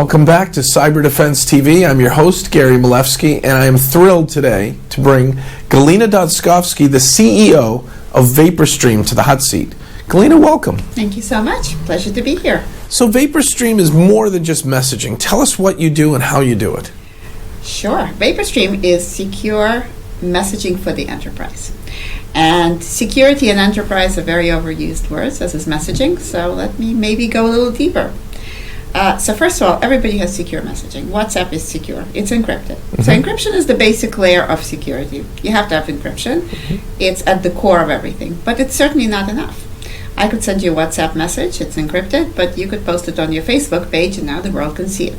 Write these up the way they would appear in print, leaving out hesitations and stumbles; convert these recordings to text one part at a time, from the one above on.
Welcome back to Cyber Defense TV. I'm your host, Gary Malefsky, and I am thrilled today to bring Galina Dodskovsky, the CEO of Vaporstream, to the hot seat. Galina, welcome. Thank you so much. Pleasure to be here. So Vaporstream is more than just messaging. Tell us what you do and how you do it. Sure. Vaporstream is secure messaging for the enterprise. And security and enterprise are very overused words, as is messaging, so let me maybe go a little deeper. So first of all, everybody has secure messaging. WhatsApp is secure. It's encrypted. So encryption is the basic layer of security. You have to have encryption. It's at the core of everything, but it's certainly not enough. I could send you a WhatsApp message, it's encrypted, but you could post it on your Facebook page and now the world can see it.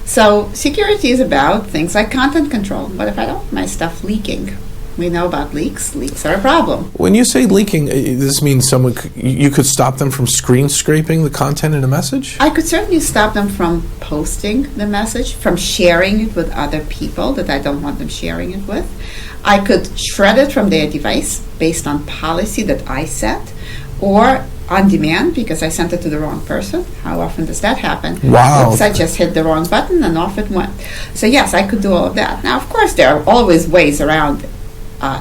So security is about things like content control. What if I don't want my stuff leaking? We know about leaks. Leaks are a problem. When you say leaking, this means you could stop them from screen scraping the content in a message? I could certainly stop them from posting the message, from sharing it with other people that I don't want them sharing it with. I could shred it from their device based on policy that I set, or on demand because I sent it to the wrong person. How often does that happen? Wow. Oops, I just hit the wrong button and off it went. So yes, I could do all of that. Now, of course, there are always ways around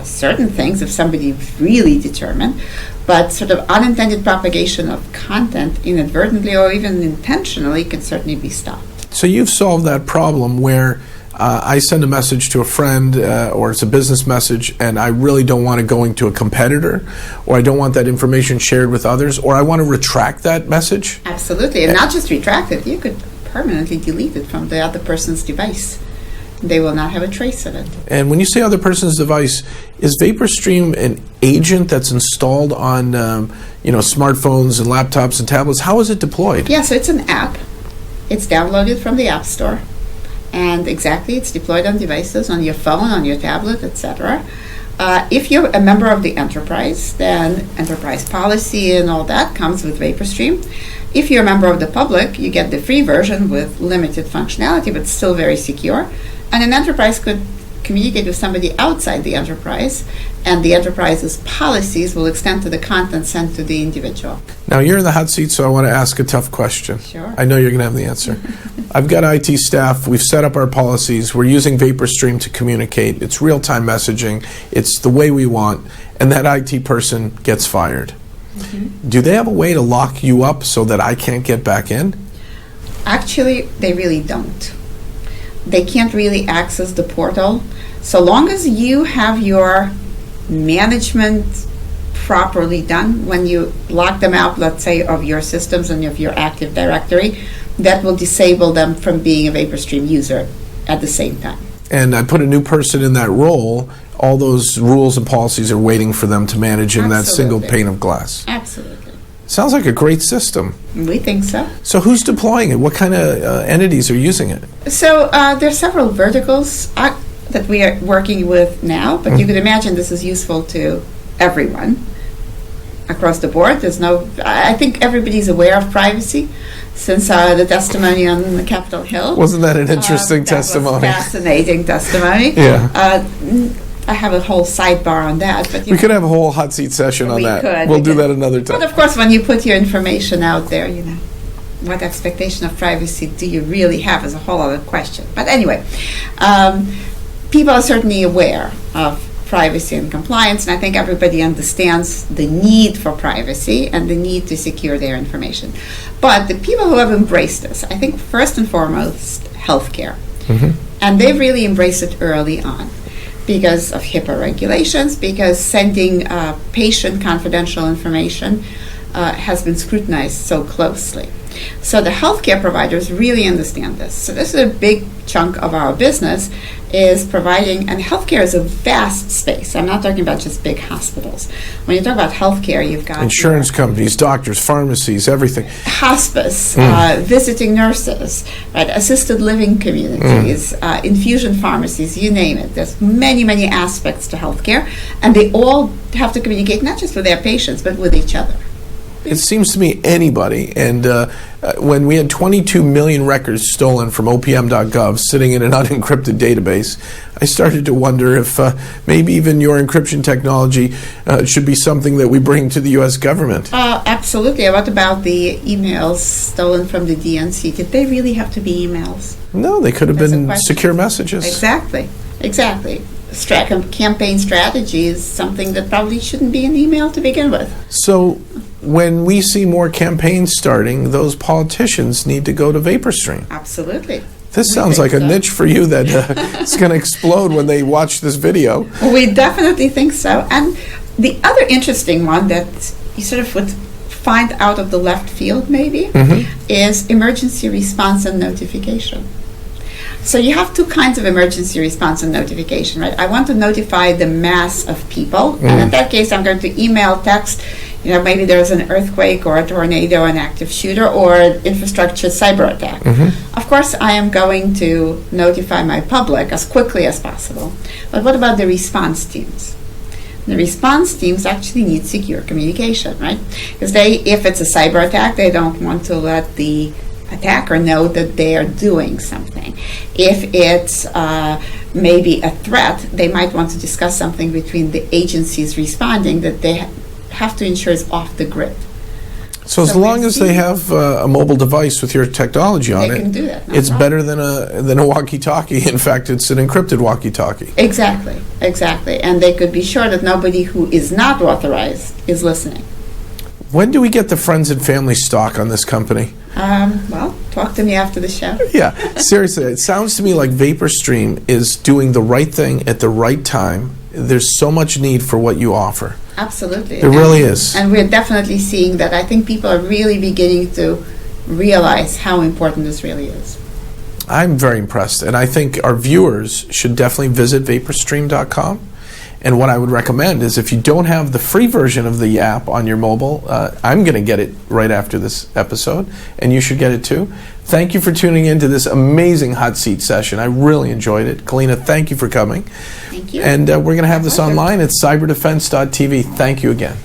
certain things if somebody really determined, but sort of unintended propagation of content inadvertently or even intentionally can certainly be stopped. So you've solved that problem where I send a message to a friend or it's a business message and I really don't want it going to a competitor, or I don't want that information shared with others, or I want to retract that message? Absolutely, and not just retract it, you could permanently delete it from the other person's device. They will not have a trace of it. And when you say other person's device, is Vaporstream an agent that's installed on smartphones and laptops and tablets? How is it deployed? Yeah, so it's an app. It's downloaded from the App Store. And it's deployed on devices, on your phone, on your tablet, etc. If you're a member of the enterprise, then enterprise policy and all that comes with Vaporstream. If you're a member of the public, you get the free version with limited functionality, but still very secure. And an enterprise could communicate with somebody outside the enterprise, and the enterprise's policies will extend to the content sent to the individual. Now, you're in the hot seat, so I want to ask a tough question. Sure. I know you're going to have the answer. I've got IT staff. We've set up our policies. We're using Vaporstream to communicate. It's real-time messaging. It's the way we want. And that IT person gets fired. Do they have a way to lock you up so that I can't get back in? Actually, they really don't. They can't really access the portal. So long as you have your management properly done, when you lock them out, let's say, of your systems and of your Active Directory, that will disable them from being a Vaporstream user at the same time. And I put a new person in that role, all those rules and policies are waiting for them to manage in that single pane of glass. Absolutely. Sounds like a great system. We think so. So who's deploying it? What kind of entities are using it? So there are several verticals that we are working with now, but you could imagine this is useful to everyone across the board. I think everybody's aware of privacy since the testimony on Capitol Hill. Wasn't that an interesting testimony? That was fascinating testimony. Yeah. I have a whole sidebar on that. But we could have a whole hot seat session on that. We'll do that another time. But of course, when you put your information out there, what expectation of privacy do you really have is a whole other question. But anyway, people are certainly aware of privacy and compliance, and I think everybody understands the need for privacy and the need to secure their information. But the people who have embraced this, I think first and foremost, healthcare. And they've really embraced it early on because of HIPAA regulations, because sending patient confidential information has been scrutinized so closely. So the healthcare providers really understand this. So this is a big chunk of our business, is providing, and healthcare is a vast space. I'm not talking about just big hospitals. When you talk about healthcare, you've got insurance companies, doctors, pharmacies, everything. Hospice, visiting nurses, right? Assisted living communities, infusion pharmacies, you name it. There's many, many aspects to healthcare, and they all have to communicate not just with their patients, but with each other. It seems to me anybody. And when we had 22 million records stolen from opm.gov sitting in an unencrypted database, I started to wonder if maybe even your encryption technology should be something that we bring to the U.S. government. Absolutely. What about the emails stolen from the DNC? Did they really have to be emails? No, they could have been secure messages. Exactly. Campaign strategy is something that probably shouldn't be an email to begin with. So when we see more campaigns starting, those politicians need to go to Vaporstream. Absolutely. This sounds like a niche for you that it's going to explode when they watch this video. We definitely think so. And the other interesting one that you sort of would find out of the left field maybe is emergency response and notification. So you have two kinds of emergency response and notification, right? I want to notify the mass of people, and in that case I'm going to email, text, maybe there's an earthquake or a tornado, an active shooter, or an infrastructure cyber attack. Of course I am going to notify my public as quickly as possible. But what about the response teams? The response teams actually need secure communication, right? Because if it's a cyber attack, they don't want to let the attacker know that they are doing something. If it's maybe a threat, they might want to discuss something between the agencies responding that they have to ensure is off the grid. So as long as they have a mobile device with your technology on they can do that. It's better than a walkie-talkie. In fact, it's an encrypted walkie-talkie. Exactly. And they could be sure that nobody who is not authorized is listening. When do we get the friends and family stock on this company? Well, talk to me after the show. Yeah, seriously, it sounds to me like Vaporstream is doing the right thing at the right time. There's so much need for what you offer. Absolutely. There really is. And we're definitely seeing that. I think people are really beginning to realize how important this really is. I'm very impressed, and I think our viewers should definitely visit vaporstream.com. And what I would recommend is if you don't have the free version of the app on your mobile, I'm going to get it right after this episode, and you should get it too. Thank you for tuning in to this amazing hot seat session. I really enjoyed it. Kalina, thank you for coming. Thank you. And we're going to have this online at cyberdefense.tv. Thank you again.